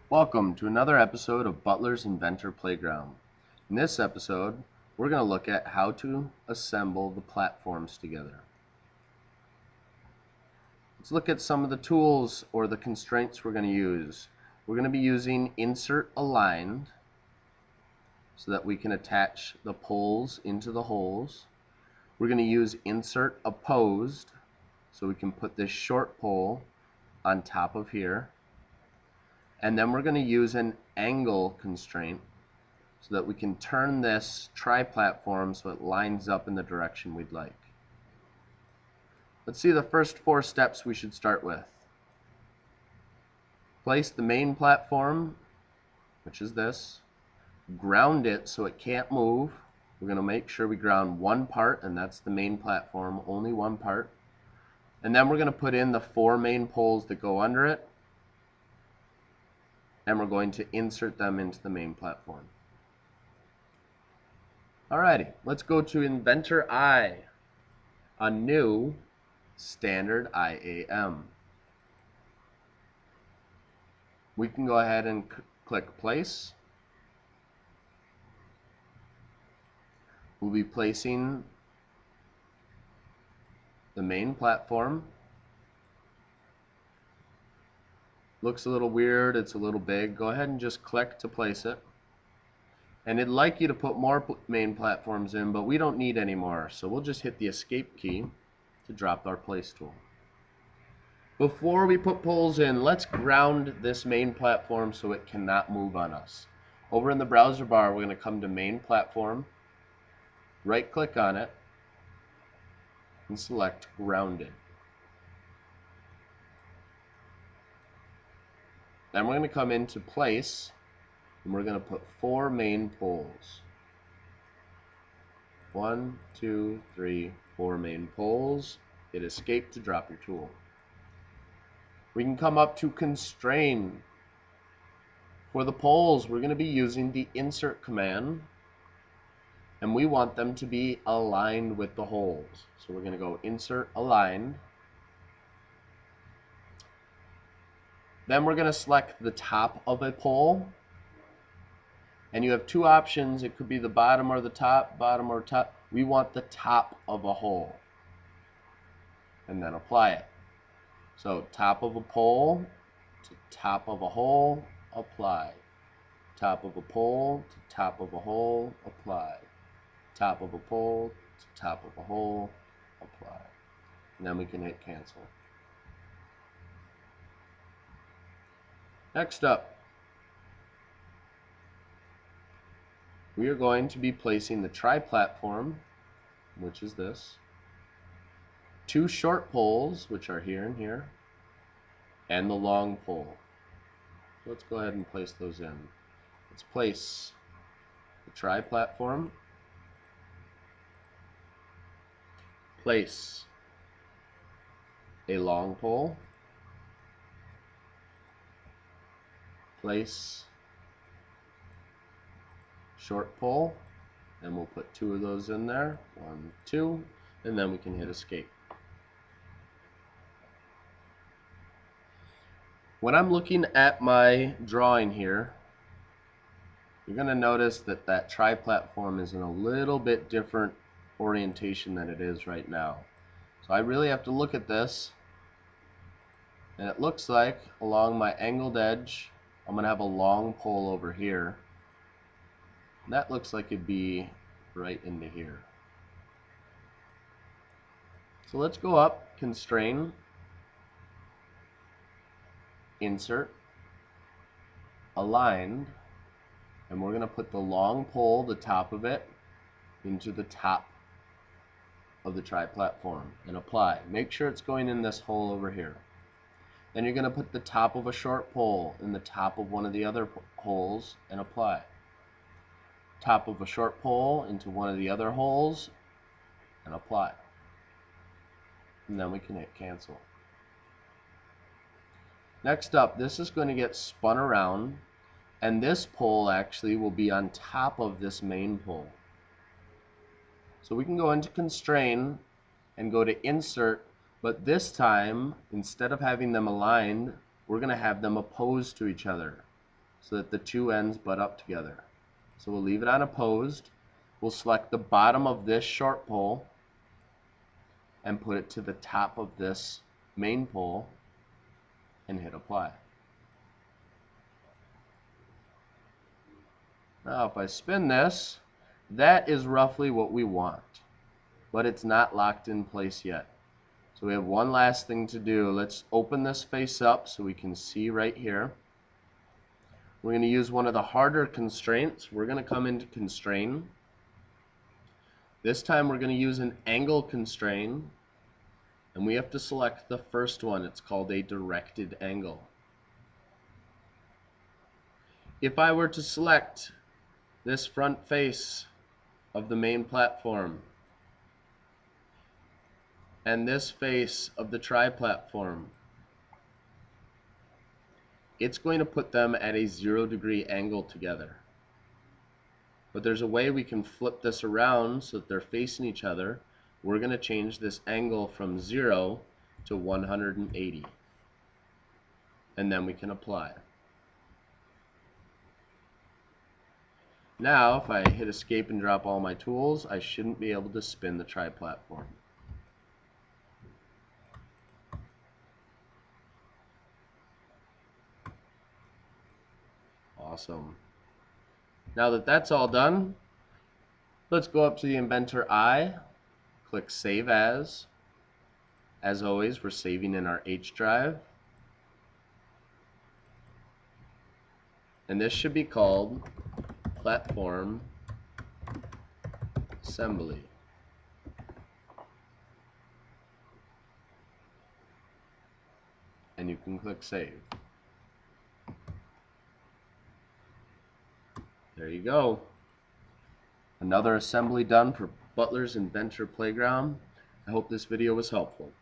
Welcome to another episode of Butler's Inventor Playground. In this episode, we're going to look at how to assemble the platforms together. Let's look at some of the tools or the constraints we're going to use. We're going to be using insert aligned so that we can attach the poles into the holes. We're going to use insert opposed so we can put this short pole on top of here. And then we're going to use an angle constraint so that we can turn this tri-platform so it lines up in the direction we'd like. Let's see the first 4 steps we should start with. Place the main platform, which is this. Ground it so it can't move. We're going to make sure we ground one part, and that's the main platform, only one part. And then we're going to put in the 4 main poles that go under it, and we're going to insert them into the main platform. Alrighty, let's go to Inventor I, a new standard IAM. We can go ahead and click place. We'll be placing the main platform. Looks a little weird, it's a little big. Go ahead and just click to place it. And it'd like you to put more main platforms in, but we don't need any more. So we'll just hit the escape key to drop our place tool. Before we put poles in, let's ground this main platform so it cannot move on us. Over in the browser bar, we're going to come to main platform, right click on it, and select grounded. Then we're going to come into place, and we're going to put 4 main poles. 1, 2, 3, 4 main poles. Hit escape to drop your tool. We can come up to constrain. For the poles, we're going to be using the insert command, and we want them to be aligned with the holes. So we're going to go insert aligned. Then we're going to select the top of a pole, and you have 2 options. It could be the bottom or the top, bottom or top. We want the top of a hole, and then apply it. So top of a pole to top of a hole, apply. Top of a pole to top of a hole, apply. Top of a pole to top of a hole, apply. And then we can hit cancel. Next up, we are going to be placing the tri-platform, which is this, 2 short poles, which are here and here, and the long pole. So let's go ahead and place those in. Let's place the tri-platform, place a long pole, place short pole, and we'll put 2 of those in there, 1, 2, and then we can hit escape. When I'm looking at my drawing here, you're going to notice that that tri-platform is in a little bit different orientation than it is right now. So I really have to look at this, and it looks like along my angled edge, I'm going to have a long pole over here. And that looks like it'd be right into here. So let's go up, constrain, insert, aligned, and we're going to put the long pole, the top of it, into the top of the tri-platform and apply. Make sure it's going in this hole over here. Then you're going to put the top of a short pole in the top of one of the other holes and apply. Top of a short pole into one of the other holes and apply. And then we can hit cancel. Next up, this is going to get spun around, and this pole actually will be on top of this main pole. So we can go into constrain and go to insert, but this time, instead of having them aligned, we're going to have them opposed to each other. so that the two ends butt up together. So we'll leave it on opposed. We'll select the bottom of this short pole and put it to the top of this main pole and hit apply. Now if I spin this, that is roughly what we want, but it's not locked in place yet. So we have one last thing to do. Let's open this face up so we can see right here. We're going to use one of the harder constraints. We're going to come into constrain. This time we're going to use an angle constraint, and we have to select the first one. It's called a directed angle. If I were to select this front face of the main platform and this face of the tri-platform, it's going to put them at a 0-degree angle together. But there's a way we can flip this around so that they're facing each other. We're going to change this angle from 0 to 180. And then we can apply. Now, if I hit escape and drop all my tools, I shouldn't be able to spin the tri-platform. Awesome. Now that that's all done, let's go up to the Inventor eye, click Save As. As always, we're saving in our H drive. And this should be called Platform Assembly. And you can click Save. There you go. Another assembly done for Butler's Inventor Playground. I hope this video was helpful.